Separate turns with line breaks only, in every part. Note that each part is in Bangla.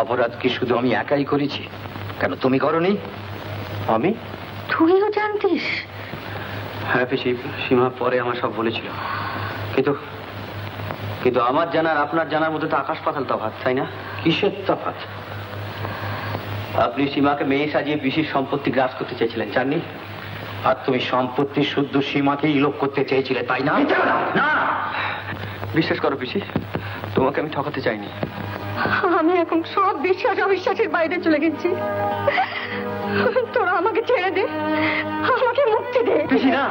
অপরাধ কি শুধু আমি একাই করেছি? কেন তুমি করনি?
আমি?
তুইও জানতিস?
হ্যাঁ পিসি, সীমা পরে আমার সব বলেছিল, কিন্তু কিন্তু আমার জানার আপনার জানার মধ্যে তো আকাশ পাতাল তফাৎ, তাই না?
কিসের তফাৎ?
আপনি সীমাকে মেয়ে সাজিয়ে পিসির সম্পত্তি গ্রাস করতে চেয়েছিলেন, জাননি?
আর তুমি সম্পত্তি শুদ্ধ সীমাকেই লোপ করতে চেয়েছিলে, তাই না?
না, বিশ্বাস করো পিসি, তোমাকে আমি ঠকাতে চাইনি।
আমি এখন সব বিশ্বাস অবিশ্বাসের বাইরে চলে গেছি। তোরা আমাকে ছেড়ে দে, আমাকে মুক্তি দে।
পিসি না,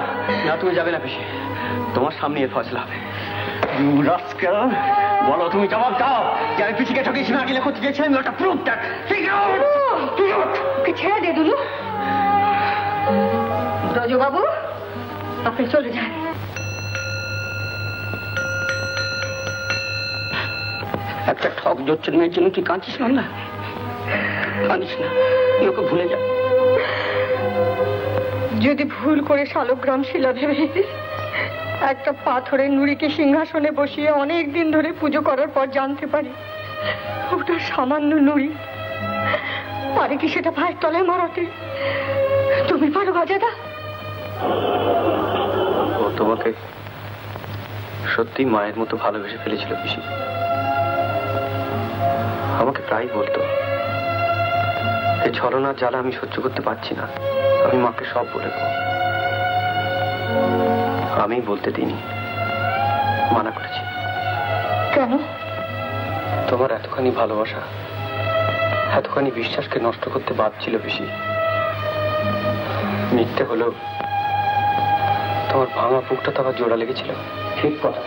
না তুমি যাবে না পিসি, তোমার সামনে এর ফয়সলা হবে। বলো, তুমি জবাব দাও যে আমি পিসিকে ঠকিয়ে সীমাকে গিলে করতে চেয়েছিলাম, ওটা প্রুফ দেখ।
ওকে ছেড়ে দে দুলু। রজবাবু, আপনি চলে যান।
একটা ঠক জোচ্চর মেয়ের জন্য তুই কাঁদছিস না? কাঁদিস না, তুই ওকে ভুলে যা।
যদি ভুল করে শালগ্রাম শিলা ভেবে একটা পাথরের নুড়িকে সিংহাসনে বসিয়ে অনেক দিন ধরে পুজো করার পর জানতে পারি ওটা সামান্য নুড়ি, পারে কি সেটা ভাইয়ের তলে মারাতে? তুমি পারো বাজাদা?
ও তোমাকে সত্যি মায়ের মতো ভালোবেসে ফেলেছিল পিসি। আমাকে প্রায় বলতো, এই ছলনার জ্বালা আমি সহ্য করতে পারছি না, আমি মাকে সব বলে দেবো। আমি বলতে দিইনি, মানা করেছি।
কেন?
তোমার এতখানি ভালোবাসা, এতখানি বিশ্বাসকে নষ্ট করতে বাধ্য ছিল পিসি। মিথ্যে হলেও তোমার ভাঙা বুকটা তো আবার জোড়া লেগেছিল।
ঠিক কথা,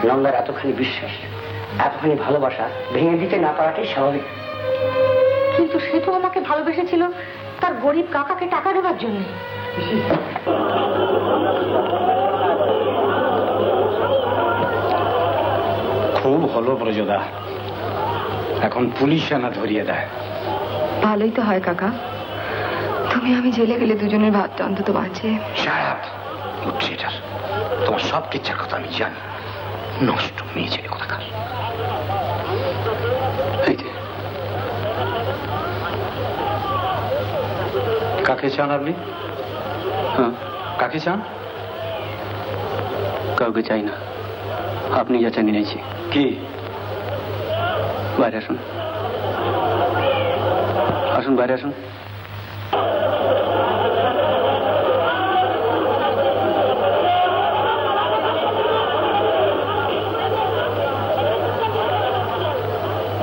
নন্দার এতখানি বিশ্বাস, এতখানি ভালোবাসা ভেঙে দিতে না পারাটাই স্বাভাবিক।
কিন্তু সে তো আমাকে ভালোবেসেছিল তার গরিব কাকাকে টাকা দেওয়ার জন্য।
খুব হলো ব্রজদা, এখন পুলিশ আনা ধরিয়ে দেয়।
ভালোই তো হয় কাকা, তুমি আমি জেলে গেলে দুজনের ভাতটা অন্তত বাঁচে।
তোমার সব কিচ্ছার কথা আমি জানি। নষ্ট মেয়ে ছেলে কোথাকার। কাকে চান আপনি?
হ্যাঁ,
কাকে চান?
কাউকে চাই না, আপনি যা চান নিয়েছি।
কি?
বাইরে আসুন, আসুন বাইরে আসুন।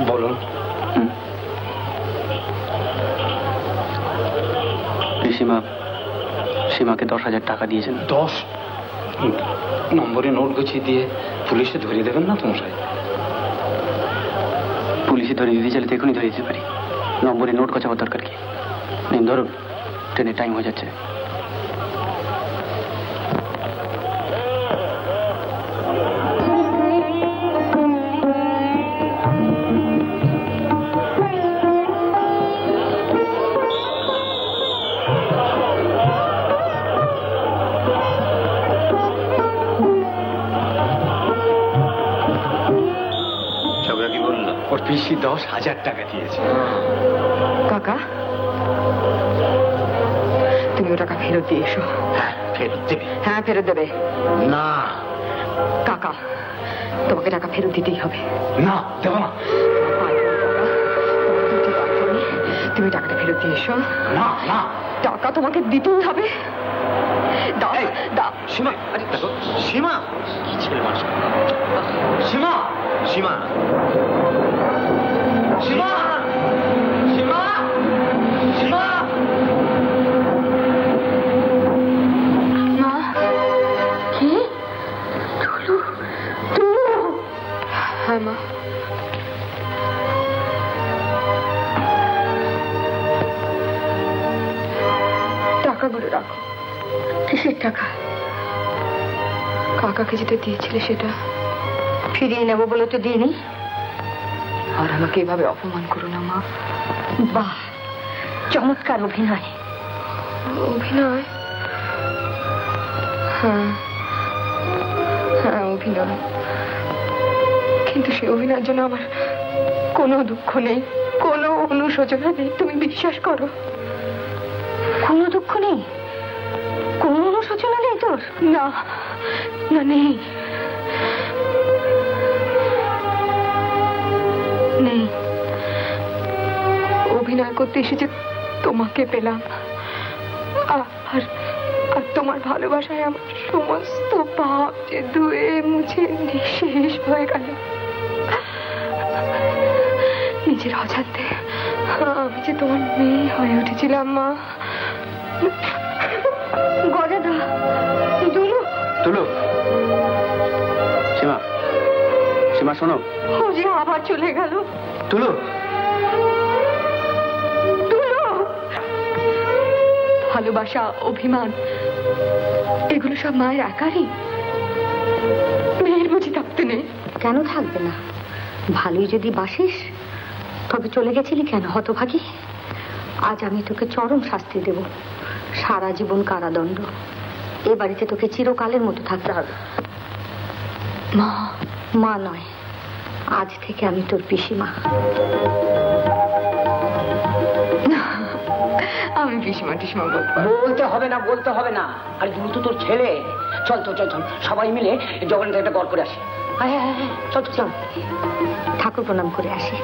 বলুন।
সীমাকে 10,000 টাকা দিয়েছেন।
10 নম্বরে নোট গুছিয়ে দিয়ে পুলিশে ধরিয়ে দেবেন না তোমার?
পুলিশে ধরিয়ে দিতে চাইলে এখনই ধরিয়ে দিতে পারি, নম্বরে নোট গোছাবার দরকার কি? নিন ধরুন, ট্রেনের টাইম হয়ে যাচ্ছে।
পিসি 10,000 টাকা দিয়েছে।
কাকা, তুমি ও টাকা ফেরত দিয়ে এসো।
হ্যাঁ, ফেরত দেবে।
হ্যাঁ, ফেরত দেবে।
না
কাকা, তোমাকে টাকা ফেরত দিতেই হবে।
না, দেবো না।
তুমি টাকাটা ফেরত দিয়ে এসো।
না না,
টাকা তোমাকে দিতেই হবে। দাও দাও।
সীমা, সীমা, কি ছেলে মানুষ! সীমা, সীমা, সীমা, সীমা, সীমা।
মা, কি? টুলু, টুলু।
হ্যাঁ মা। টাকাগুলো রাখো।
কিসের টাকা?
কাকাকে যেটা দিয়েছিলে সেটা
ফিরিয়ে নেবো বলে তো দিইনি।
আর আমাকে এভাবে অপমান করো না মা।
বাহ, চমৎকার অভিনয়।
অভিনয়? হ্যাঁ হ্যাঁ, অভিনয়। কিন্তু সে অভিনয়ের জন্য আমার কোনো দুঃখ নেই।
কোনো অনুশোচনা নেই, তুমি বিশ্বাস করো।
কোনো দুঃখ নেই, কোনো অনুশোচনা নেই তোর?
না না, নেই নেই। অভিনয় করতে এসেছে তোমাকে পেলাম, আর আর তোমার ভালোবাসায় আমার সমস্ত পাপ যে ধুয়ে মুছে নিঃশেষ হয়ে গেল। নিজের অজান্তে আমি যে তোমার মেয়ে হয়ে উঠেছিলাম মা।
গজাদা, দুলু,
তুলু, সীমা, সীমা শোনো।
ও যে আবার চলে গেল।
তুলু,
ভালোবাসা, অভিমান, এগুলো সব মায়ের একারই। মেয়ের বুঝি থাকতে নেই?
কেন থাকবে না? ভালোই যদি বাসিস তবে চলে গেছিলি কেন হতভাগী? আজ আমি তোকে চরম শাস্তি দেব, সারা জীবন কারাদণ্ড। এ বাড়িতে তোকে চিরকালের মতো থাকতে হবে।
মা,
মা নয়, আজ থেকে আমি তোর পিসিমা।
আমি পিসিমা টিসিমা বলবো।
বলতে হবে না, বলতে হবে না। আর তুমি তো তোর ছেলে। চল তো, চল চল, সবাই মিলে জগন্নাথ একটা গড় করে আসি। হ্যাঁ হ্যাঁ হ্যাঁ, চল চল।
ঠাকুর প্রণাম করে আসি।